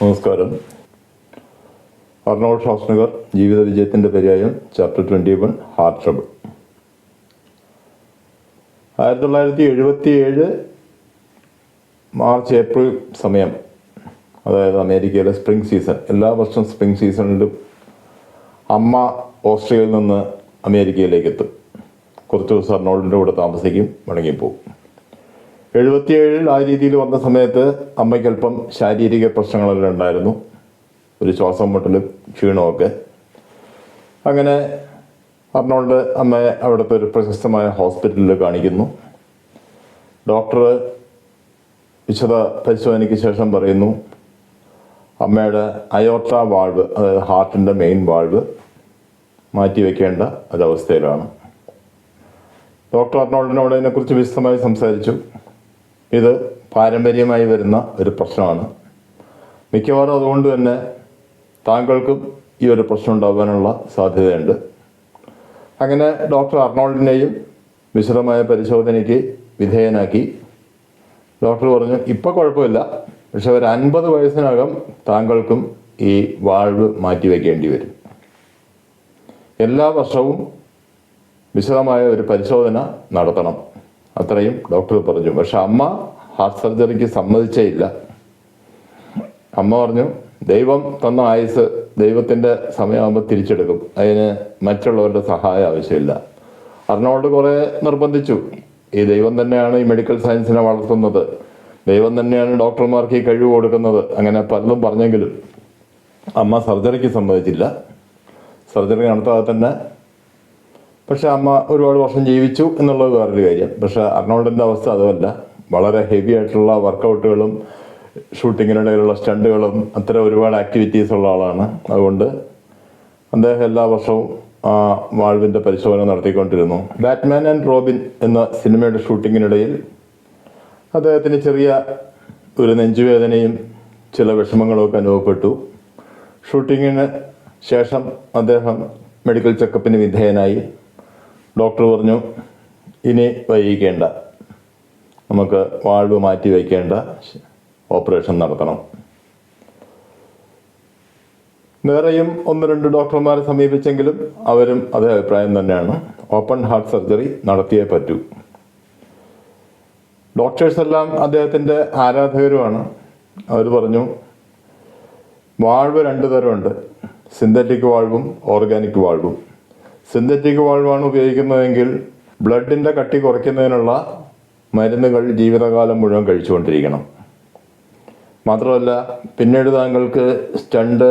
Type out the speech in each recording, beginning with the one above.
നമസ്കാരം. Arnold Schwarzenegger ജീവിത വിജയത്തിൻ്റെ പര്യായം chapter 21 heart trouble. 1977 March April സമയം, അതായത് അമേരിക്കയിലെ സ്പ്രിംഗ് സീസൺ. എല്ലാ വർഷവും സ്പ്രിംഗ് സീസണിലും അമ്മ ഓസ്ട്രിയയിൽ നിന്ന് അമേരിക്കയിലേക്ക് എത്തും. കുറച്ച് ദിവസം അർണോൾഡിൻ്റെ കൂടെ താമസിക്കും, മടങ്ങിപ്പോവും. 77 ആ രീതിയിൽ വന്ന സമയത്ത് അമ്മയ്ക്കല്പം ശാരീരിക പ്രശ്നങ്ങളെല്ലാം ഉണ്ടായിരുന്നു. ഒരു ശ്വാസം മുട്ടലും ക്ഷീണമൊക്കെ. അങ്ങനെ അർണോൾഡ് അമ്മയെ അവിടുത്തെ ഒരു പ്രശസ്തമായ ഹോസ്പിറ്റലിൽ കാണിക്കുന്നു. ഡോക്ടർ വിശദ പരിശോധനയ്ക്ക് ശേഷം പറയുന്നു, അമ്മയുടെ അയോർട്ട വാൾവ്, അതായത് ഹാർട്ടിൻ്റെ മെയിൻ വാൾവ് മാറ്റിവെക്കേണ്ട ഒരവസ്ഥയിലാണ്. ഡോക്ടർ അർണോൾഡിനോട് ഇതിനെക്കുറിച്ച് വിശദമായി സംസാരിച്ചു. ഇത് പാരമ്പര്യമായി വരുന്ന ഒരു പ്രശ്നമാണ്. മിക്കവാറും അതുകൊണ്ട് തന്നെ താങ്കൾക്കും ഈ ഒരു പ്രശ്നം ഉണ്ടാകാനുള്ള സാധ്യതയുണ്ട്. അങ്ങനെ ഡോക്ടർ അർണോൾഡിനെയും വിശദമായ പരിശോധനയ്ക്ക് വിധേയനാക്കി. ഡോക്ടർ പറഞ്ഞു, ഇപ്പോൾ കുഴപ്പമില്ല, പക്ഷെ ഒരു 50 വയസ്സിനകം താങ്കൾക്കും ഈ വാൾവ് മാറ്റിവെക്കേണ്ടി വരും. എല്ലാ വർഷവും വിശദമായ ഒരു പരിശോധന നടത്തണം, അത്രയും ഡോക്ടർ പറഞ്ഞു. പക്ഷെ അമ്മ ഹാർട്ട് സർജറിക്ക് സമ്മതിച്ചേയില്ല. അമ്മ പറഞ്ഞു, ദൈവം തന്ന ആയുസ് ദൈവത്തിൻ്റെ സമയമാകുമ്പോൾ തിരിച്ചെടുക്കും, അതിന് മറ്റുള്ളവരുടെ സഹായം ആവശ്യമില്ല. അർണോൾഡ് കുറേ നിർബന്ധിച്ചു. ഈ ദൈവം തന്നെയാണ് ഈ മെഡിക്കൽ സയൻസിനെ വളർത്തുന്നത്, ദൈവം തന്നെയാണ് ഡോക്ടർമാർക്ക് ഈ കഴിവ് കൊടുക്കുന്നത്, അങ്ങനെ പലതും പറഞ്ഞെങ്കിലും അമ്മ സർജറിക്ക് സമ്മതിച്ചില്ല. സർജറി നടത്താതെ തന്നെ. പക്ഷെ അമ്മ ഒരുപാട് വർഷം ജീവിച്ചു എന്നുള്ളത് വേറൊരു കാര്യം. പക്ഷെ അർണോൾഡിൻ്റെ അവസ്ഥ അതുമല്ല. വളരെ ഹെവി ആയിട്ടുള്ള വർക്കൗട്ടുകളും ഷൂട്ടിങ്ങിനിടയിലുള്ള സ്റ്റണ്ടുകളും അത്തരം ഒരുപാട് ആക്ടിവിറ്റീസ് ഉള്ള ആളാണ്. അതുകൊണ്ട് അദ്ദേഹം എല്ലാ വർഷവും ആ വാൾവിൻ്റെ പരിശോധന നടത്തിക്കൊണ്ടിരുന്നു. ബാറ്റ്മാൻ ആൻഡ് റോബിൻ എന്ന സിനിമയുടെ ഷൂട്ടിങ്ങിനിടയിൽ അദ്ദേഹത്തിന് ചെറിയ ഒരു നെഞ്ചുവേദനയും ചില വിഷമങ്ങളുമൊക്കെ അനുഭവപ്പെട്ടു. ഷൂട്ടിങ്ങിന് ശേഷം അദ്ദേഹം മെഡിക്കൽ ചെക്കപ്പിന് വിധേയനായി. ഡോക്ടർ പറഞ്ഞു, ഇനി വൈകിക്കേണ്ട, നമുക്ക് വാൾവ് മാറ്റി വയ്ക്കേണ്ട, ഓപ്പറേഷൻ നടത്തണം. വേറെയും 1-2 ഡോക്ടർമാരെ സമീപിച്ചെങ്കിലും അവരും അതേ അഭിപ്രായം തന്നെയാണ്, ഓപ്പൺ ഹാർട്ട് സർജറി നടത്തിയേ പറ്റൂ. ഡോക്ടേഴ്സെല്ലാം അദ്ദേഹത്തിൻ്റെ ആരാധകരുമാണ്. അവർ പറഞ്ഞു, വാൾവ് 2 തരമുണ്ട്, സിന്തറ്റിക് വാൾവും ഓർഗാനിക് വാൾവും. സിന്തറ്റിക് വാൾവാണ് ഉപയോഗിക്കുന്നതെങ്കിൽ ബ്ലഡിൻ്റെ കട്ടി കുറയ്ക്കുന്നതിനുള്ള മരുന്നുകൾ ജീവിതകാലം മുഴുവൻ കഴിച്ചുകൊണ്ടിരിക്കണം. മാത്രമല്ല പിന്നീട് താങ്കൾക്ക് സ്റ്റണ്ട്,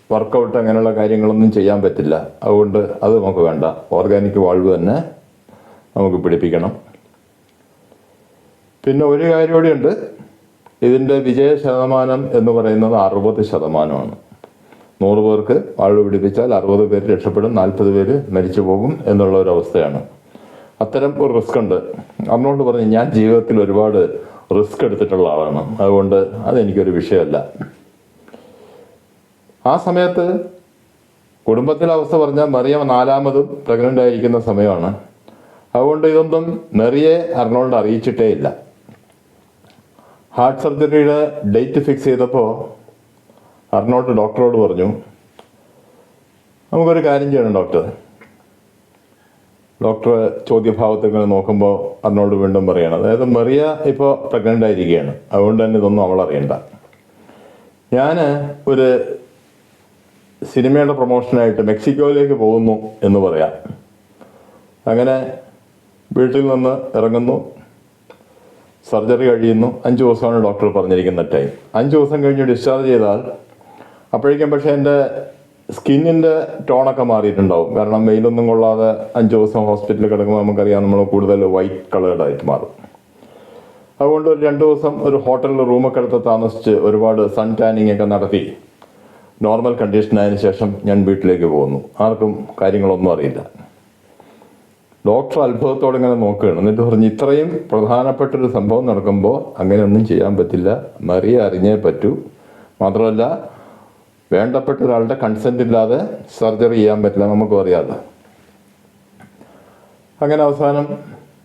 വർക്കൗട്ട് അങ്ങനെയുള്ള കാര്യങ്ങളൊന്നും ചെയ്യാൻ പറ്റില്ല. അതുകൊണ്ട് അത് നമുക്ക് വേണ്ട, ഓർഗാനിക് വാൾവ് തന്നെ നമുക്ക് പിടിപ്പിക്കണം. പിന്നെ ഒരു കാര്യം കൂടിയുണ്ട്, ഇതിൻ്റെ വിജയ ശതമാനം എന്ന് പറയുന്നത് 60%. 100 പേർക്ക് വാൾവ് പിടിപ്പിച്ചാൽ 60 പേര് രക്ഷപ്പെടും, 40 പേര് മരിച്ചു പോകും എന്നുള്ള ഒരു അവസ്ഥയാണ്. അത്തരം ഒരു റിസ്ക് ഉണ്ട്. അർണോൾഡ് പറഞ്ഞു, ഞാൻ ജീവിതത്തിൽ ഒരുപാട് റിസ്ക് എടുത്തിട്ടുള്ള ആളാണ്, അതുകൊണ്ട് അതെനിക്കൊരു വിഷയമല്ല. ആ സമയത്ത് കുടുംബത്തിലെ അവസ്ഥ പറഞ്ഞാൽ മറിയം 4ാമതും പ്രഗ്നൻ്റ് ആയിരിക്കുന്ന സമയമാണ്. അതുകൊണ്ട് ഇതൊന്നും മെറിയെ അർണോൾഡ് അറിയിച്ചിട്ടേ ഇല്ല. ഹാർട്ട് സർജറിയുടെ ഡേറ്റ് ഫിക്സ് ചെയ്തപ്പോൾ അർണോൾഡ് ഡോക്ടറോട് പറഞ്ഞു, നമുക്കൊരു കാര്യം ചെയ്യണം ഡോക്ടർ. ഡോക്ടർ ചോദ്യഭാവത്തിൽ നോക്കുമ്പോൾ അർണോൾഡ് വീണ്ടും പറയണം, അതായത് മറിയ ഇപ്പോൾ പ്രഗ്നൻ്റ് ആയിരിക്കുകയാണ്, അതുകൊണ്ട് തന്നെ ഇതൊന്നും അവൾ അറിയണ്ട. ഞാൻ ഒരു സിനിമയുടെ പ്രൊമോഷനായിട്ട് മെക്സിക്കോയിലേക്ക് പോകുന്നു എന്ന് പറയാം. അങ്ങനെ വീട്ടിൽ നിന്ന് ഇറങ്ങുന്നു, സർജറി കഴിയുന്നു. 5 ദിവസമാണ് ഡോക്ടർ പറഞ്ഞിരിക്കുന്ന ടൈം. 5 ദിവസം കഴിഞ്ഞ് ഡിസ്ചാർജ് ചെയ്താൽ അപ്പോഴേക്കും പക്ഷേ എൻ്റെ സ്കിന്നിൻ്റെ ടോണൊക്കെ മാറിയിട്ടുണ്ടാവും. കാരണം വെയിലൊന്നും കൊള്ളാതെ 5 ദിവസം ഹോസ്പിറ്റലിൽ കിടക്കുമ്പോൾ നമുക്കറിയാം നമ്മൾ കൂടുതൽ വൈറ്റ് കളേർഡായിട്ട് മാറും. അതുകൊണ്ട് ഒരു 2 ദിവസം ഒരു ഹോട്ടലിൽ റൂമൊക്കെ എടുത്ത് താമസിച്ച് ഒരുപാട് സൺ ടാനിങ് ഒക്കെ നടത്തി നോർമൽ കണ്ടീഷനായതിനു ശേഷം ഞാൻ വീട്ടിലേക്ക് പോകുന്നു. ആർക്കും കാര്യങ്ങളൊന്നും അറിയില്ല. ഡോക്ടർ അത്ഭുതത്തോടെ ഇങ്ങനെ നോക്കുകയാണ്. എന്നിട്ട് പറഞ്ഞ് ഇത്രയും പ്രധാനപ്പെട്ടൊരു സംഭവം നടക്കുമ്പോൾ അങ്ങനെയൊന്നും ചെയ്യാൻ പറ്റില്ല, മറിയ അറിഞ്ഞേ പറ്റൂ, മാത്രമല്ല വേണ്ടപ്പെട്ട ഒരാളുടെ കൺസെൻ്റ് ഇല്ലാതെ സർജറി ചെയ്യാൻ പറ്റില്ല, നമുക്കും അറിയാതെ. അങ്ങനെ അവസാനം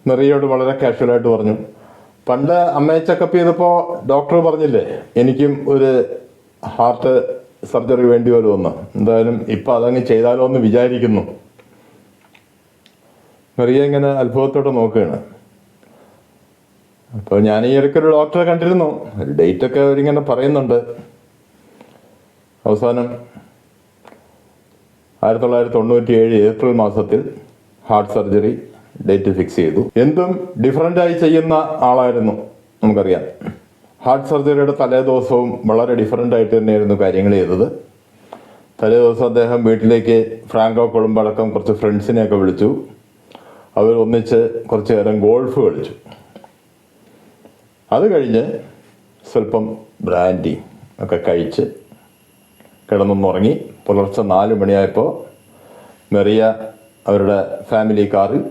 മെറിയയോട് വളരെ കാഷ്വലായിട്ട് പറഞ്ഞു, പണ്ട് അമ്മയെ ചെക്കപ്പ് ചെയ്തപ്പോൾ ഡോക്ടർ പറഞ്ഞില്ലേ എനിക്കും ഒരു ഹാർട്ട് സർജറി വേണ്ടി വരുമെന്ന്, എന്തായാലും ഇപ്പം അതങ്ങ് ചെയ്താലോ എന്ന് വിചാരിക്കുന്നു. മെറിയ ഇങ്ങനെ അത്ഭുതത്തോടെ നോക്കുകയാണ്. അപ്പോൾ ഞാൻ ഈ ഇടയ്ക്കൊരു ഡോക്ടറെ കണ്ടിരുന്നു, ഒരു ഡേറ്റൊക്കെ അവരിങ്ങനെ പറയുന്നുണ്ട്. അവസാനം 1997 ഏപ്രിൽ മാസത്തിൽ ഹാർട്ട് സർജറി ഡേറ്റ് ഫിക്സ് ചെയ്തു. എന്തും ഡിഫറൻ്റായി ചെയ്യുന്ന ആളായിരുന്നു, നമുക്കറിയാം. ഹാർട്ട് സർജറിയുടെ തലേ ദിവസവും വളരെ ഡിഫറൻ്റായിട്ട് തന്നെയായിരുന്നു കാര്യങ്ങൾ ചെയ്തത്. തലേ ദിവസം അദ്ദേഹം വീട്ടിലേക്ക് ഫ്രാങ്കോ കൊളംബടക്കം കുറച്ച് ഫ്രണ്ട്സിനെയൊക്കെ വിളിച്ചു. അവർ ഒന്നിച്ച് കുറച്ച് നേരം ഗോൾഫ് കളിച്ചു. അത് കഴിഞ്ഞ് സ്വല്പം ബ്രാൻഡി ഒക്കെ കഴിച്ച് കിടന്നൊന്നുറങ്ങി. പുലർച്ചെ 4 മണിയായപ്പോൾ മെറിയ അവരുടെ ഫാമിലി കാറിൽ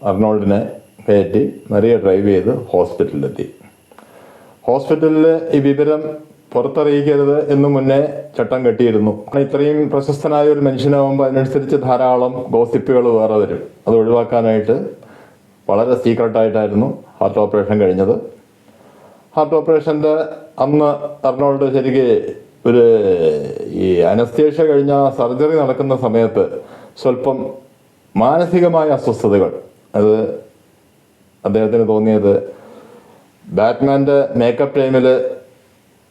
അർണോൾഡിനെ കയറ്റി മെറിയ ഡ്രൈവ് ചെയ്ത് ഹോസ്പിറ്റലിലെത്തി. ഹോസ്പിറ്റലിൽ ഈ വിവരം പുറത്തറിയിക്കരുത് എന്ന് മുന്നേ ചട്ടം കെട്ടിയിരുന്നു. ഇത്രയും പ്രശസ്തനായ ഒരു മനുഷ്യനാകുമ്പോൾ അതിനനുസരിച്ച് ധാരാളം ഗോസിപ്പുകൾ വേറെ വരും. അത് ഒഴിവാക്കാനായിട്ട് വളരെ സീക്രട്ടായിട്ടായിരുന്നു ഹാർട്ട് ഓപ്പറേഷൻ കഴിഞ്ഞത്. ഹാർട്ട് ഓപ്പറേഷൻ്റെ അന്ന് അർണോൾഡ് ശരിക്ക് ഒരു ഈ അനസ്തേഷ്യ കഴിഞ്ഞ സർജറി നടക്കുന്ന സമയത്ത് സ്വല്പം മാനസികമായ അസ്വസ്ഥതകൾ, അത് അദ്ദേഹത്തിന് തോന്നിയത് ബാറ്റ്മാൻ്റെ മേക്കപ്പ് ടൈമിൽ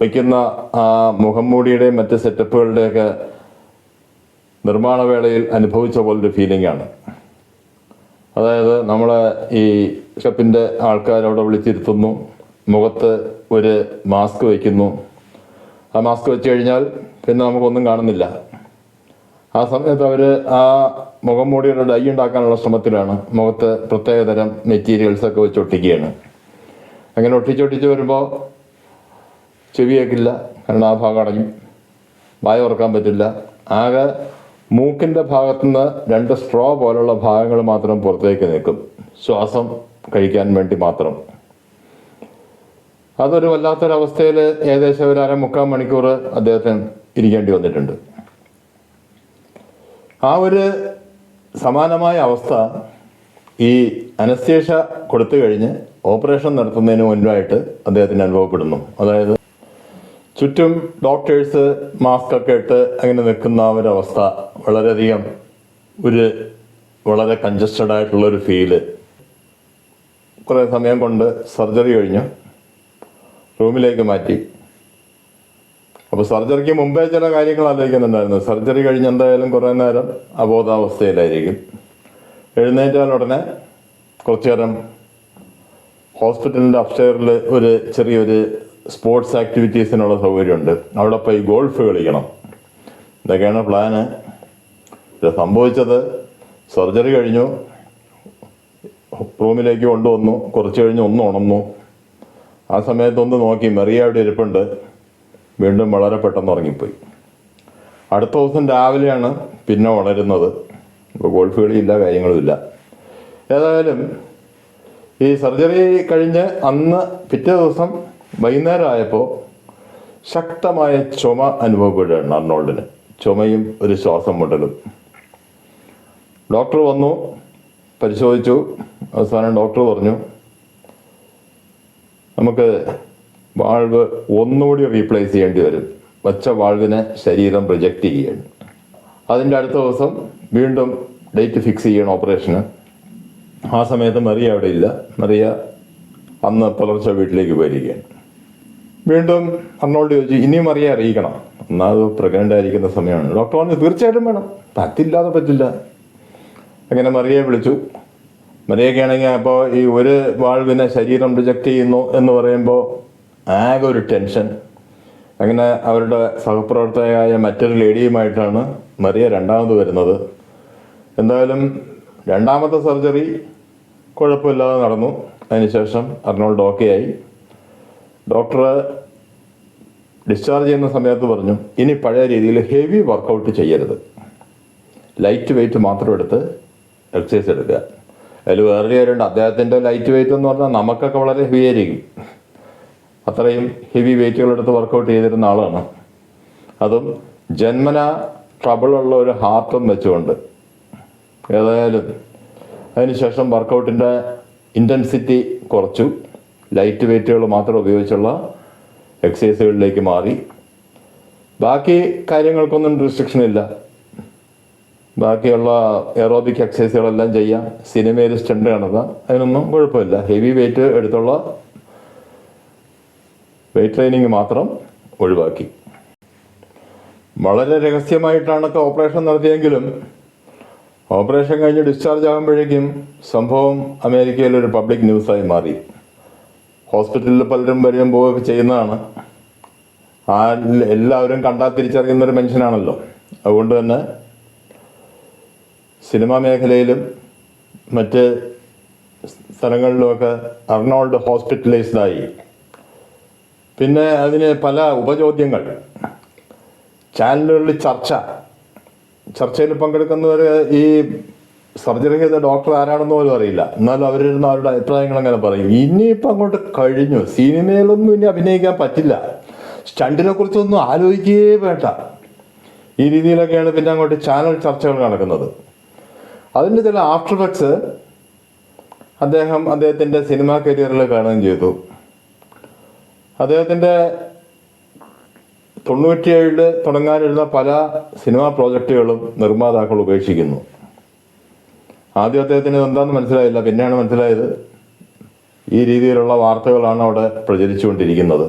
വയ്ക്കുന്ന ആ മുഖം മൂടിയുടെയും മറ്റ് സെറ്റപ്പുകളുടെയൊക്കെ നിർമ്മാണവേളയിൽ അനുഭവിച്ച പോലൊരു ഫീലിംഗാണ്. അതായത് നമ്മളെ ഈ ഷപ്പിൻ്റെ ആൾക്കാരവിടെ വിളിച്ചിരുത്തുന്നു, മുഖത്ത് ഒരു മാസ്ക് വയ്ക്കുന്നു. ആ മാസ്ക് വെച്ച് കഴിഞ്ഞാൽ പിന്നെ നമുക്കൊന്നും കാണുന്നില്ല. ആ സമയത്ത് അവർ ആ മുഖം മൂടിയുടെ ഡൈ ഉണ്ടാക്കാനുള്ള ശ്രമത്തിലാണ്. മുഖത്ത് പ്രത്യേകതരം മെറ്റീരിയൽസൊക്കെ വെച്ച് ഒട്ടിക്കുകയാണ്. അങ്ങനെ ഒട്ടിച്ചൊട്ടിച്ച് വരുമ്പോൾ ചെവി കേൾക്കില്ല, കാരണം ആ ഭാഗം അടയും, വായ തുറക്കാൻ പറ്റില്ല. ആകെ മൂക്കിൻ്റെ ഭാഗത്തുനിന്ന് 2 സ്ട്രോ പോലുള്ള ഭാഗങ്ങൾ മാത്രം പുറത്തേക്ക് നിൽക്കും, ശ്വാസം കഴിക്കാൻ വേണ്ടി മാത്രം. അതൊരു വല്ലാത്തൊരവസ്ഥയിൽ ഏകദേശം ഒരു 3/4 മണിക്കൂർ അദ്ദേഹത്തിന് ഇരിക്കേണ്ടി വന്നിട്ടുണ്ട്. ആ ഒരു സമാനമായ അവസ്ഥ ഈ അനസ്തേഷ്യ കൊടുത്തു കഴിഞ്ഞ് ഓപ്പറേഷൻ നടത്തുന്നതിന് മുൻപായിട്ട് അദ്ദേഹത്തിന് അനുഭവപ്പെടുന്നു. അതായത് ചുറ്റും ഡോക്ടേഴ്സ് മാസ്ക് ഒക്കെ ഇട്ട് അങ്ങനെ നിൽക്കുന്ന ഒരവസ്ഥ, വളരെയധികം വളരെ കൺജസ്റ്റഡ് ആയിട്ടുള്ളൊരു ഫീല്. കുറേ സമയം കൊണ്ട് സർജറി കഴിഞ്ഞു റൂമിലേക്ക് മാറ്റി. അപ്പോൾ സർജറിക്ക് മുമ്പേ ചില കാര്യങ്ങൾ ആലോചിക്കുന്നുണ്ടായിരുന്നു. സർജറി കഴിഞ്ഞ് എന്തായാലും കുറേ നേരം അബോധാവസ്ഥയിലായിരിക്കും. എഴുന്നേറ്റാൽ ഉടനെ കുറച്ചു നേരം ഹോസ്പിറ്റലിൻ്റെ അപ്സ്റ്റെയറിൽ ഒരു ചെറിയൊരു സ്പോർട്സ് ആക്ടിവിറ്റീസിനുള്ള സൗകര്യമുണ്ട്, അവിടെ പോയി ഗോൾഫ് കളിക്കണം. ഇതൊക്കെയാണ് പ്ലാന്. ഇത് സംഭവിച്ചത് സർജറി കഴിഞ്ഞു, റൂമിലേക്ക് കൊണ്ടുവന്നു, കുറച്ച് കഴിഞ്ഞ് ഒന്ന് ഉണർന്നു. ആ സമയത്തൊന്ന് നോക്കി മെറിയ അവിടെ ഇരിപ്പുണ്ട്, വീണ്ടും വളരെ പെട്ടെന്ന് ഉറങ്ങിപ്പോയി. അടുത്ത ദിവസം രാവിലെയാണ് പിന്നെ ഉണരുന്നത്. ഇപ്പോൾ ഗോൾഫ് കളിയില്ല, കാര്യങ്ങളുമില്ല. ഏതായാലും ഈ സർജറി കഴിഞ്ഞ് അന്ന് പിറ്റേ ദിവസം വൈകുന്നേരം ആയപ്പോൾ ശക്തമായ ചുമ അനുഭവപ്പെടുകയാണ് അർണോൾഡിന്. ചുമയും ഒരു ശ്വാസം മുട്ടലും. ഡോക്ടർ വന്നു, പരിശോധിച്ചു. അവസാനം ഡോക്ടർ പറഞ്ഞു, നമുക്ക് വാൾവ് ഒന്നുകൂടി റീപ്ലേസ് ചെയ്യേണ്ടി വരും, വച്ച വാൾവിനെ ശരീരം റിജക്റ്റ് ചെയ്യണം. അതിൻ്റെ അടുത്ത ദിവസം വീണ്ടും ഡേറ്റ് ഫിക്സ് ചെയ്യണം ഓപ്പറേഷന്. ആ സമയത്ത് മറിയ അവിടെ ഇല്ല. മറിയ അന്ന് പുലർച്ചെ വീട്ടിലേക്ക് പോയിരിക്കുകയാണ്. വീണ്ടും അർണോൾഡ് ചോദിച്ചു, ഇനിയും മറിയ അറിയിക്കണം, ഒന്നാമത് പ്രഗ്നൻ്റ് ആയിരിക്കുന്ന സമയമാണ്. ഡോക്ടർ പറഞ്ഞു തീർച്ചയായിട്ടും വേണം, പറ്റില്ലാതെ പറ്റില്ല. അങ്ങനെ മറിയയെ വിളിച്ചു. മറിയൊക്കെയാണെങ്കിൽ അപ്പോൾ ഈ ഒരു വാൾവിനെ ശരീരം റിജക്റ്റ് ചെയ്യുന്നു എന്ന് പറയുമ്പോൾ ആകെ ഒരു ടെൻഷൻ. അങ്ങനെ അവരുടെ സഹപ്രവർത്തകയായ മറ്റൊരു ലേഡിയുമായിട്ടാണ് മറിയ രണ്ടാമത് വരുന്നത്. എന്തായാലും രണ്ടാമത്തെ സർജറി കുഴപ്പമില്ലാതെ നടന്നു. അതിനുശേഷം അർണോൾഡ് ഓക്കെ ആയി. ഡോക്ടർ ഡിസ്ചാർജ് ചെയ്യുന്ന സമയത്ത് പറഞ്ഞു, ഇനി പഴയ രീതിയിൽ ഹെവി വർക്കൗട്ട് ചെയ്യരുത്, ലൈറ്റ് വെയിറ്റ് മാത്രം എടുത്ത് എക്സസൈസ് എടുക്കുക. അതിൽ വേറൊരു കാര്യമുണ്ട്, അദ്ദേഹത്തിൻ്റെ ലൈറ്റ് വെയിറ്റ് എന്ന് പറഞ്ഞാൽ നമുക്കൊക്കെ വളരെ ഹെവി ആയിരിക്കും. അത്രയും ഹെവി വെയിറ്റുകളെടുത്ത് വർക്കൗട്ട് ചെയ്തിരുന്ന ആളാണ്. അതും ജന്മന ട്രബിളുള്ള ഒരു ഹാർട്ടും വെച്ചുകൊണ്ട്. ഏതായാലും അതിനുശേഷം വർക്കൗട്ടിൻ്റെ ഇൻറ്റൻസിറ്റി കുറച്ചു, ലൈറ്റ് വെയിറ്റുകൾ മാത്രം ഉപയോഗിച്ചുള്ള എക്സസൈസുകളിലേക്ക് മാറി. ബാക്കി കാര്യങ്ങൾക്കൊന്നും റെസ്ട്രിക്ഷൻ ഇല്ല, ബാക്കിയുള്ള എറോബിക് എക്സസൈസുകളെല്ലാം ചെയ്യാം. സിനിമയിൽ സ്റ്റണ്ട് കാണുക, അതിനൊന്നും കുഴപ്പമില്ല. ഹെവി വെയിറ്റ് എടുത്തുള്ള വെയിറ്റ് ട്രെയിനിങ് മാത്രം ഒഴിവാക്കി. വളരെ രഹസ്യമായിട്ടാണൊക്കെ ഓപ്പറേഷൻ നടത്തിയെങ്കിലും ഓപ്പറേഷൻ കഴിഞ്ഞ് ഡിസ്ചാർജ് ആകുമ്പോഴേക്കും സംഭവം അമേരിക്കയിലൊരു പബ്ലിക് ന്യൂസായി മാറി. ഹോസ്പിറ്റലിൽ പലരും വരികയും പോവുകയൊക്കെ ചെയ്യുന്നതാണ്. എല്ലാവരും കണ്ടാൽ തിരിച്ചറിയുന്നൊരു മനുഷ്യനാണല്ലോ. അതുകൊണ്ട് തന്നെ സിനിമാ മേഖലയിലും മറ്റ് സ്ഥലങ്ങളിലുമൊക്കെ അർണോൾഡ് ഹോസ്പിറ്റലൈസ്ഡായി. പിന്നെ അതിന് പല ഉപചോദ്യങ്ങൾ, ചാനലുകളിൽ ചർച്ചയിൽ പങ്കെടുക്കുന്നവർ ഈ സർജറി ചെയ്ത ഡോക്ടർ ആരാണെന്ന് പോലും അറിയില്ല. എന്നാലും അവരിരുന്ന് അവരുടെ അഭിപ്രായങ്ങൾ അങ്ങനെ പറയും. ഇനിയിപ്പോൾ അങ്ങോട്ട് കഴിഞ്ഞു, സിനിമയിലൊന്നും ഇനി അഭിനയിക്കാൻ പറ്റില്ല, സ്റ്റണ്ടിനെ കുറിച്ചൊന്നും ആലോചിക്കുകയേ വേണ്ട, ഈ രീതിയിലൊക്കെയാണ് പിന്നെ അങ്ങോട്ട് ചാനൽ ചർച്ചകൾ നടക്കുന്നത്. അതിൻ്റെ ചില ആഫ്റ്റർ എഫക്ട്സ് അദ്ദേഹത്തിൻ്റെ സിനിമാ കരിയറിൽ കാണുകയും ചെയ്തു. അദ്ദേഹത്തിൻ്റെ 97 തുടങ്ങാനിരുന്ന പല സിനിമാ പ്രോജക്റ്റുകളും നിർമ്മാതാക്കൾ ഉപേക്ഷിക്കുന്നു. ആദ്യം അദ്ദേഹത്തിന് എന്താണെന്ന് മനസ്സിലായില്ല, പിന്നെയാണ് മനസ്സിലായത് ഈ രീതിയിലുള്ള വാർത്തകളാണ് അവിടെ പ്രചരിച്ചുകൊണ്ടിരിക്കുന്നത്.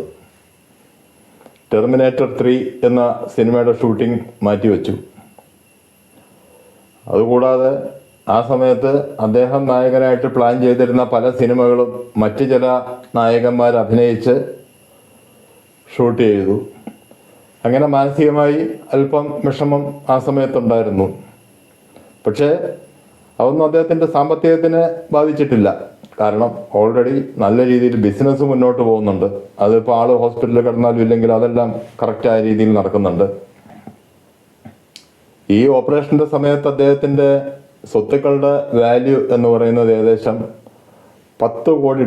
ടെർമിനേറ്റർ 3 എന്ന സിനിമയുടെ ഷൂട്ടിംഗ് മാറ്റിവെച്ചു. അതുകൂടാതെ ആ സമയത്ത് അദ്ദേഹം നായകനായിട്ട് പ്ലാൻ ചെയ്തിരുന്ന പല സിനിമകളും മറ്റ് ചില നായകന്മാർ അഭിനയിച്ച് ഷൂട്ട് ചെയ്തു. അങ്ങനെ മാനസികമായി അല്പം വിഷമം ആ സമയത്തുണ്ടായിരുന്നു. പക്ഷേ അതൊന്നും അദ്ദേഹത്തിൻ്റെ സാമ്പത്തികത്തിനെ ബാധിച്ചിട്ടില്ല. കാരണം ഓൾറെഡി നല്ല രീതിയിൽ ബിസിനസ് മുന്നോട്ട് പോകുന്നുണ്ട്. അതിപ്പോൾ ആൾ ഹോസ്പിറ്റലിൽ കിടന്നാലും ഇല്ലെങ്കിൽ അതെല്ലാം കറക്റ്റായ രീതിയിൽ നടക്കുന്നുണ്ട്. ഈ ഓപ്പറേഷൻ്റെ സമയത്ത് അദ്ദേഹത്തിൻ്റെ സ്വത്തുക്കളുടെ വാല്യൂ എന്ന് പറയുന്നത് ഏകദേശം $10 കോടി.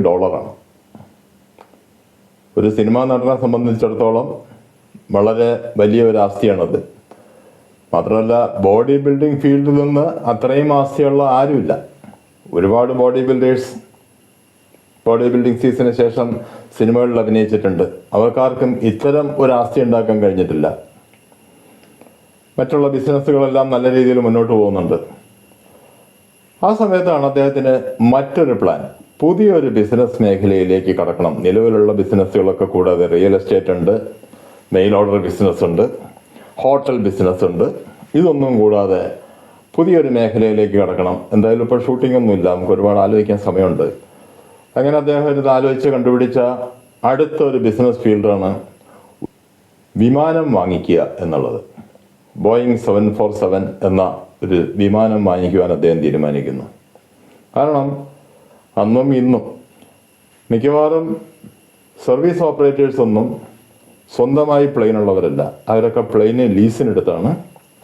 ഒരു സിനിമാ നടനെ സംബന്ധിച്ചിടത്തോളം വളരെ വലിയ ഒരു ആസ്തിയാണത്. മാത്രമല്ല ബോഡി ബിൽഡിംഗ് ഫീൽഡിൽ നിന്ന് അത്രയും ആസ്തിയുള്ള ആരുമില്ല. ഒരുപാട് ബോഡി ബിൽഡിംഗ് സീസണിന് ശേഷം സിനിമകളിൽ അഭിനയിച്ചിട്ടുണ്ട്. അവർക്കാർക്കും ഇത്തരം ഒരു ആസ്തി ഉണ്ടാക്കാൻ കഴിഞ്ഞിട്ടില്ല. മറ്റുള്ള ബിസിനസ്സുകളെല്ലാം നല്ല രീതിയിൽ മുന്നോട്ട് പോകുന്നുണ്ട്. ആ സമയത്താണ് അദ്ദേഹത്തിന് മറ്റൊരു പ്ലാൻ, പുതിയൊരു ബിസിനസ് മേഖലയിലേക്ക് കടക്കണം. നിലവിലുള്ള ബിസിനസ്സുകളൊക്കെ കൂടാതെ റിയൽ എസ്റ്റേറ്റ് ഉണ്ട്, മെയിൽ ഓർഡർ ബിസിനസ് ഉണ്ട്, ഹോട്ടൽ ബിസിനസ് ഉണ്ട്. ഇതൊന്നും കൂടാതെ പുതിയൊരു മേഖലയിലേക്ക് കടക്കണം. എന്തായാലും ഇപ്പോൾ ഷൂട്ടിംഗ് ഒന്നുമില്ല, നമുക്ക് ഒരുപാട് ആലോചിക്കാൻ സമയമുണ്ട്. അങ്ങനെ അദ്ദേഹം ഇത് ആലോചിച്ച് കണ്ടുപിടിച്ച അടുത്തൊരു ബിസിനസ് ഫീൽഡാണ് വിമാനം വാങ്ങിക്കുക എന്നുള്ളത്. ബോയിങ് 747 എന്ന ഒരു വിമാനം വാങ്ങിക്കുവാൻ അദ്ദേഹം തീരുമാനിക്കുന്നു. കാരണം അന്നും ഇന്നും മിക്കവാറും സർവീസ് ഓപ്പറേറ്റേഴ്സൊന്നും സ്വന്തമായി പ്ലെയിൻ ഉള്ളവരല്ല. അവരൊക്കെ പ്ലെയിന് ലീസിനെടുത്താണ്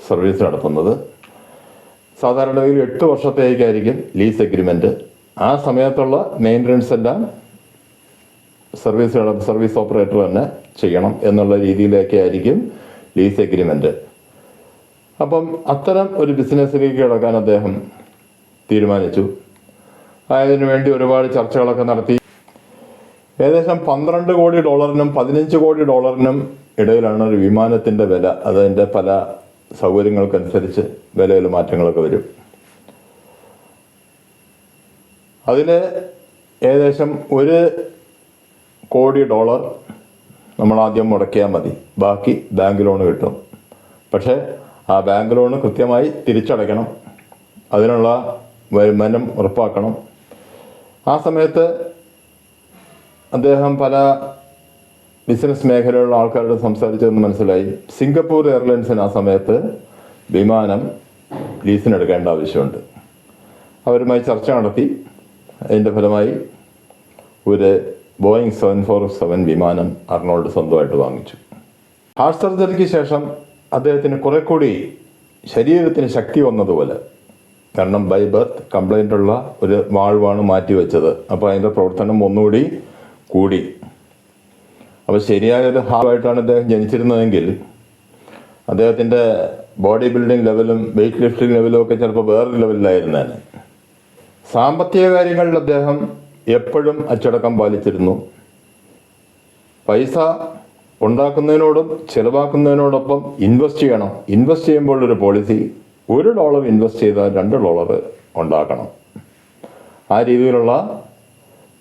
സർവീസ് നടത്തുന്നത്. സാധാരണഗതിയിൽ 8 വർഷത്തേക്കായിരിക്കും ലീസ് എഗ്രിമെൻറ്റ്. ആ സമയത്തുള്ള മെയിൻ്റനൻസ് എല്ലാം സർവീസ് ഓപ്പറേറ്റർ തന്നെ ചെയ്യണം എന്നുള്ള രീതിയിലേക്ക് ആയിരിക്കും ലീസ് എഗ്രിമെൻറ്റ്. അപ്പം അത്തരം ഒരു ബിസിനസ്സിലേക്ക് കിടക്കാൻ അദ്ദേഹം തീരുമാനിച്ചു. അതിനു വേണ്ടി ഒരുപാട് ചർച്ചകളൊക്കെ നടത്തി. ഏകദേശം $12 കോടി $15 കോടി ഇടയിലാണ് ഒരു വിമാനത്തിൻ്റെ വില. അതിൻ്റെ പല സൗകര്യങ്ങൾക്കനുസരിച്ച് വിലയിൽ മാറ്റങ്ങളൊക്കെ വരും. അതിൽ ഏകദേശം $1 കോടി നമ്മളാദ്യം മുടക്കിയാൽ മതി, ബാക്കി ബാങ്ക് ലോൺ കിട്ടും. പക്ഷേ ആ ബാങ്ക് ലോണ് കൃത്യമായി തിരിച്ചടയ്ക്കണം, അതിനുള്ള വരുമാനം ഉറപ്പാക്കണം. ആ സമയത്ത് അദ്ദേഹം പല ബിസിനസ് മേഖലയിലുള്ള ആൾക്കാരോട് സംസാരിച്ചതെന്ന് മനസ്സിലായി, സിംഗപ്പൂർ എയർലൈൻസിന് ആ സമയത്ത് വിമാനം ലീസിനെടുക്കേണ്ട ആവശ്യമുണ്ട്. അവരുമായി ചർച്ച നടത്തി. അതിൻ്റെ ഫലമായി ഒരു ബോയിങ് 747 വിമാനം അർണോൾഡ് സ്വന്തമായിട്ട് വാങ്ങിച്ചു. ഹാർട്ട് സർജറിക്ക് ശേഷം അദ്ദേഹത്തിന് കുറെ കൂടി ശരീരത്തിന് ശക്തി വന്നതുപോലെ കാരണം ബൈ ബർത്ത് കംപ്ലൈൻ്റ് ഉള്ള ഒരു വാൾവാണ് മാറ്റിവെച്ചത്. അപ്പോൾ അതിൻ്റെ പ്രവർത്തനം ഒന്നുകൂടി കൂടി. അപ്പോൾ ശരിയായൊരു ഹാർട്ടാണ് അദ്ദേഹം ജനിച്ചിരുന്നതെങ്കിൽ അദ്ദേഹത്തിൻ്റെ ബോഡി ബിൽഡിംഗ് ലെവലും വെയ്റ്റ് ലിഫ്റ്റിംഗ് ലെവലും ഒക്കെ ചിലപ്പോൾ വേറൊരു ലെവലിലായിരുന്നേനെ. സാമ്പത്തിക കാര്യങ്ങളിൽ അദ്ദേഹം എപ്പോഴും അച്ചടക്കം പാലിച്ചിരുന്നു. പൈസ ഉണ്ടാക്കുന്നതിനോടും ചിലവാക്കുന്നതിനോടൊപ്പം ഇൻവെസ്റ്റ് ചെയ്യണം. ഇൻവെസ്റ്റ് ചെയ്യുമ്പോൾ ഒരു പോളിസി, $1 ഇൻവെസ്റ്റ് ചെയ്താൽ $2 ഉണ്ടാക്കണം. ആ രീതിയിലുള്ള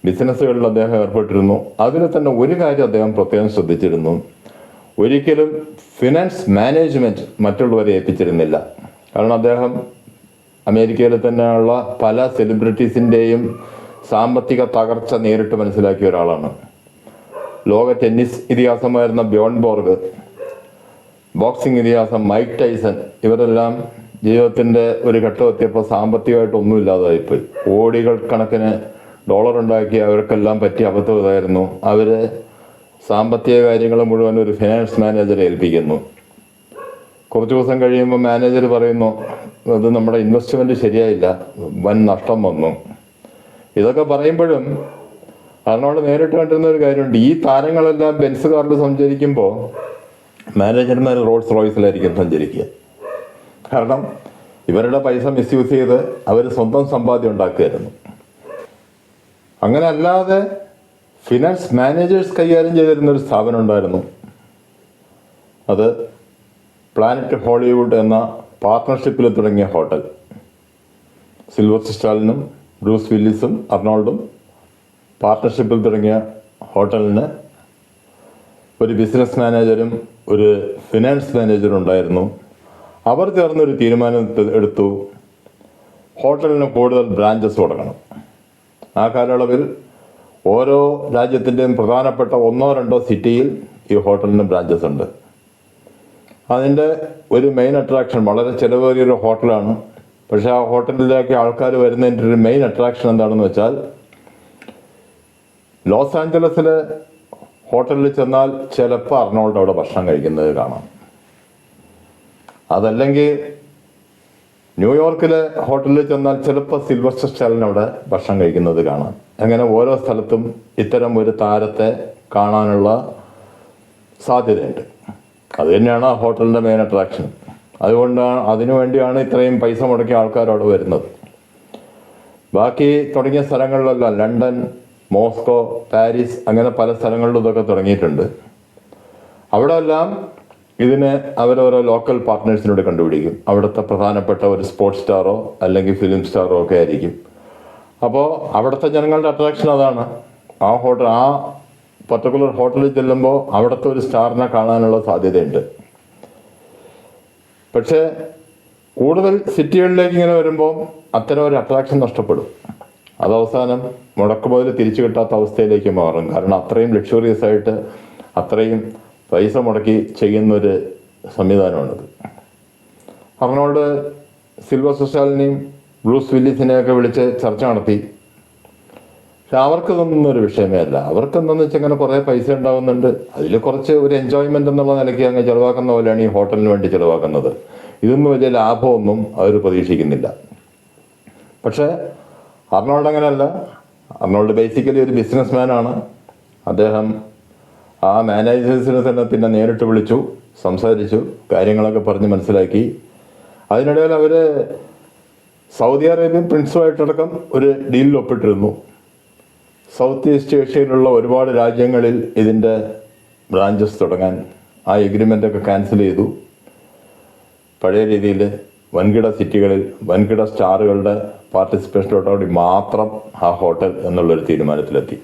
ബിസിനസ്സുകളിൽ അദ്ദേഹം ഏർപ്പെട്ടിരുന്നു. അതിൽ തന്നെ ഒരു കാര്യം അദ്ദേഹം പ്രത്യേകം ശ്രദ്ധിച്ചിരുന്നു, ഒരിക്കലും ഫിനാൻസ് മാനേജ്മെൻറ്റ് മറ്റുള്ളവരെ ഏൽപ്പിച്ചിരുന്നില്ല. കാരണം അദ്ദേഹം അമേരിക്കയിൽ തന്നെയുള്ള പല സെലിബ്രിറ്റീസിൻ്റെയും സാമ്പത്തിക തകർച്ച നേരിട്ട് മനസ്സിലാക്കിയ ഒരാളാണ്. ലോക ടെന്നീസ് ഇതിഹാസമായിരുന്ന ബ്യോൺ ബോർഗ്, ബോക്സിംഗ് ഇതിഹാസം മൈക്ക് ടൈസൺ, ഇവരെല്ലാം ജീവിതത്തിൻ്റെ ഒരു ഘട്ടം എത്തിയപ്പോൾ സാമ്പത്തികമായിട്ട് ഒന്നുമില്ലാതായിപ്പോയി. കോടികൾ കണക്കിന് ഡോളർ ഉണ്ടാക്കി അവർക്കെല്ലാം പറ്റിയ അബദ്ധം ഇതായിരുന്നു, അവർ സാമ്പത്തിക കാര്യങ്ങൾ മുഴുവൻ ഒരു ഫിനാൻസ് മാനേജറെ ഏൽപ്പിക്കുന്നു. കുറച്ച് ദിവസം കഴിയുമ്പോൾ മാനേജർ പറയുന്നു, അത് നമ്മുടെ ഇൻവെസ്റ്റ്മെൻറ്റ് ശരിയായില്ല, വൻ നഷ്ടം വന്നു. ഇതൊക്കെ പറയുമ്പോഴും അർണോൾഡ് നേരിട്ട് കണ്ടിരുന്ന ഒരു കാര്യമുണ്ട്, ഈ താരങ്ങളെല്ലാം ബെൻസ് കാറിൽ സഞ്ചരിക്കുമ്പോൾ മാനേജർമാർ റോൾസ് റോയ്സിലായിരിക്കും സഞ്ചരിക്കുക. കാരണം ഇവരുടെ പൈസ മിസ്യൂസ് ചെയ്ത് അവർ സ്വന്തം സമ്പാദ്യം ഉണ്ടാക്കുകയായിരുന്നു. അങ്ങനെ അല്ലാതെ ഫിനാൻസ് മാനേജേഴ്സ് കൈകാര്യം ചെയ്തിരുന്നൊരു സ്ഥാപനം ഉണ്ടായിരുന്നു. അത് പ്ലാനറ്റ് ഹോളിവുഡ് എന്ന പാർട്ട്ണർഷിപ്പിൽ തുടങ്ങിയ ഹോട്ടൽ. സിൽവസ്റ്റർ സ്റ്റാലിനും ബ്രൂസ് വില്ലിസും അർണോൾഡും പാർട്ട്ണർഷിപ്പിൽ തുടങ്ങിയ ഹോട്ടലിന് ഒരു ബിസിനസ് മാനേജരും ഒരു ഫിനാൻസ് മാനേജറും ഉണ്ടായിരുന്നു. അവർ ചേർന്നൊരു തീരുമാനം എടുത്തു, ഹോട്ടലിന് കൂടുതൽ ബ്രാഞ്ചസ് തുടങ്ങണം. ആ കാലയളവിൽ ഓരോ രാജ്യത്തിൻ്റെയും പ്രധാനപ്പെട്ട 1-2 സിറ്റിയിൽ ഈ ഹോട്ടലിന് ബ്രാഞ്ചസ് ഉണ്ട്. അതിൻ്റെ ഒരു മെയിൻ അട്രാക്ഷൻ, വളരെ ചിലവേറിയൊരു ഹോട്ടലാണ്, പക്ഷേ ആ ഹോട്ടലിലേക്ക് ആൾക്കാർ വരുന്നതിൻ്റെ ഒരു മെയിൻ അട്രാക്ഷൻ എന്താണെന്ന് വെച്ചാൽ, ലോസ് ആഞ്ചലസിലെ ഹോട്ടലിൽ ചെന്നാൽ ചിലപ്പോൾ അർണോൾഡ് അവിടെ ഭക്ഷണം കഴിക്കുന്നത് കാണാം. അതല്ലെങ്കിൽ ന്യൂയോർക്കിലെ ഹോട്ടലിൽ ചെന്നാൽ ചിലപ്പോൾ സിൽവസ്റ്റർ സ്റ്റാലിൻ അവിടെ ഭക്ഷണം കഴിക്കുന്നത് കാണാം. അങ്ങനെ ഓരോ സ്ഥലത്തും ഇത്തരം ഒരു താരത്തെ കാണാനുള്ള സാധ്യതയുണ്ട്. അത് തന്നെയാണ് ആ ഹോട്ടലിൻ്റെ മെയിൻ അട്രാക്ഷൻ. അതുകൊണ്ടാണ്, അതിനുവേണ്ടിയാണ് ഇത്രയും പൈസ മുടക്കിയ ആൾക്കാർ അവിടെ വരുന്നത്. ബാക്കി തുടങ്ങിയ സ്ഥലങ്ങളിലെല്ലാം ലണ്ടൻ, മോസ്കോ, പാരീസ്, അങ്ങനെ പല സ്ഥലങ്ങളിലും ഇതൊക്കെ തുടങ്ങിയിട്ടുണ്ട്. അവിടെ എല്ലാം ഇതിന് അവരോരോ ലോക്കൽ പാർട്ട്നേഴ്സിനോട് കണ്ടുപിടിക്കും. അവിടുത്തെ പ്രധാനപ്പെട്ട ഒരു സ്പോർട്സ് സ്റ്റാറോ അല്ലെങ്കിൽ ഫിലിം സ്റ്റാറോ ഒക്കെ ആയിരിക്കും. അപ്പോൾ അവിടുത്തെ ജനങ്ങളുടെ അട്രാക്ഷൻ അതാണ്. ആ പർട്ടിക്കുലർ ഹോട്ടലിൽ ചെല്ലുമ്പോൾ അവിടുത്തെ ഒരു സ്റ്റാറിനെ കാണാനുള്ള സാധ്യതയുണ്ട്. പക്ഷേ കൂടുതൽ സിറ്റികളിലേക്ക് ഇങ്ങനെ വരുമ്പോൾ അത്തരം ഒരു അട്രാക്ഷൻ നഷ്ടപ്പെടും. അത് അവസാനം മുടക്കുമുതൽ തിരിച്ചു കിട്ടാത്ത അവസ്ഥയിലേക്ക് മാറും. കാരണം അത്രയും ലക്ഷറിയസ് ആയിട്ട് അത്രയും പൈസ മുടക്കി ചെയ്യുന്നൊരു സംവിധാനമാണിത്. അർണോൾഡ് സിൽവസ്റ്റർ സ്റ്റാലിനെയും ബ്രൂസ് വില്ലിസിനെയൊക്കെ വിളിച്ച് ചർച്ച നടത്തി. പക്ഷെ അവർക്കിതൊന്നും ഒരു വിഷയമേ അല്ല. അവർക്കെന്താണെന്ന് വെച്ചാൽ ഇങ്ങനെ കുറേ പൈസ ഉണ്ടാകുന്നുണ്ട്, അതിൽ കുറച്ച് ഒരു എൻജോയ്മെൻ്റ് എന്നുള്ള നിലയ്ക്ക് അങ്ങ് ചിലവാക്കുന്ന പോലെയാണ് ഈ ഹോട്ടലിന് വേണ്ടി ചിലവാക്കുന്നത്. ഇതൊന്നും വലിയ ലാഭമൊന്നും അവർ പ്രതീക്ഷിക്കുന്നില്ല. പക്ഷേ അർണോൾഡ് അങ്ങനെയല്ല. അർണോൾഡ് ബേസിക്കലി ഒരു ബിസിനസ് മാനാണ്. അദ്ദേഹം ആ മാനേജേഴ്സിനെ തന്നെ പിന്നെ നേരിട്ട് വിളിച്ചു, സംസാരിച്ചു, കാര്യങ്ങളൊക്കെ പറഞ്ഞ് മനസ്സിലാക്കി. അതിനിടയിൽ അവർ സൗദി അറേബ്യൻ പ്രിൻസുമായിട്ടടക്കം ഒരു ഡീലിൽ ഒപ്പിട്ടിരുന്നു. സൗത്ത് ഈസ്റ്റ് ഏഷ്യയിലുള്ള ഒരുപാട് രാജ്യങ്ങളിൽ ഇതിൻ്റെ ബ്രാഞ്ചസ് തുടങ്ങാൻ ആ എഗ്രിമെൻ്റൊക്കെ ക്യാൻസൽ ചെയ്തു. പഴയ രീതിയിൽ വൻകിട സിറ്റികളിൽ വൻകിട സ്റ്റാറുകളുടെ പാർട്ടിസിപ്പേഷനോടുകൂടി മാത്രം ആ ഹോട്ടൽ എന്നുള്ളൊരു തീരുമാനത്തിലെത്തി.